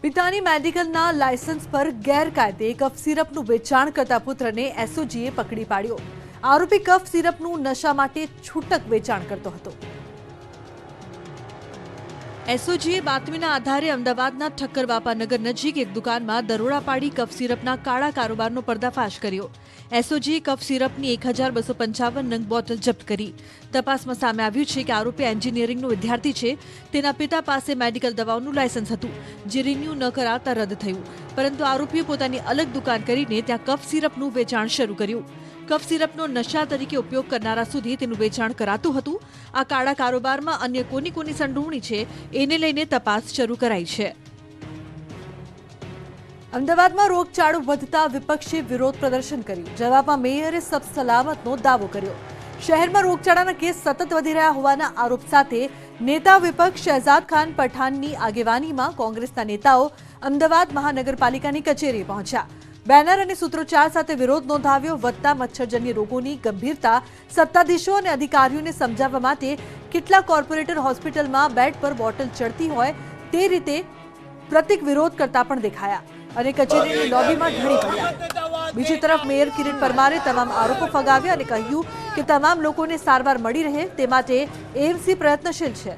પિતાની મેડિકલના લાયસન્સ પર ગેરકાયદે કફ સિરપનું વેચાણ કરતા પુત્રને એસઓજીએ પકડી પાડ્યો। આરોપી કફ સિરપનું નશા માટે છૂટક વેચાણ કરતો હતો। એસઓજીએ બાતમીના આધારે અમદાવાદના ઠક્કર બાપાનગર નજીક એક દુકાનમાં દરોડા પાડી કફ સિરપના કાળા કારોબારનો પર્દાફાશ કર્યો। એસઓજીએ કફ સિરપની 1255 નંગ બોટલ જપ્ત કરી। તપાસમાં સામે આવ્યું છે કે આરોપી એન્જિનિયરિંગનો વિદ્યાર્થી છે। તેના પિતા પાસે મેડિકલ દવાઓનું લાયસન્સ હતું, જે રિન્યુ ન કરાતા રદ થયું, પરંતુ આરોપીએ પોતાની અલગ દુકાન કરીને ત્યાં કફ સિરપનું વેચાણ શરૂ કર્યું। કફ સિરપનો નશા તરીકે ઉપયોગ કરનારા સુધી તેનું વેચાણ કરાતું હતું। આ કાળા કારોબારમાં અન્ય કોની સંડોવણી છે એને લઈને તપાસ શરૂ કરાઈ છે। અમદાવાદમાં રોગચાળો વધતા વિપક્ષે વિરોધ પ્રદર્શન કર્યું। જવાબમાં મેયરે સબ સલામતનો દાવો કર્યો। શહેરમાં રોગચાળાના કેસ સતત વધી રહ્યા હોવાના આરોપ સાથે નેતા વિપક્ષ શહેજાદ ખાન પઠાણની આગેવાનીમાં કોંગ્રેસના નેતાઓ અમદાવાદ મહાનગરપાલિકાની કચેરીએ પહોંચ્યા। બેનર અને સૂત્રોચ્ચાર સાથે વિરોધ નોંધાવ્યો। વધતા મચ્છરજન્ય રોગોની ગંભીરતા સત્તાધીશો અને અધિકારીઓને સમજાવવા માટે કેટલાક કોર્પોરેટર હોસ્પિટલમાં બેડ પર બોટલ ચડતી હોય તે રીતે પ્રતિક વિરોધ કરતા પણ દેખાયા અને કચેરીની લોબીમાં ઢળી પડ્યા। બીજી તરફ મેયર કિરીટ પરમારે તમામ આરોપો ફગાવ્યા અને કહ્યું કે તમામ લોકોને સારવાર મળી રહે તે માટે એએમસી પ્રયત્નશીલ છે।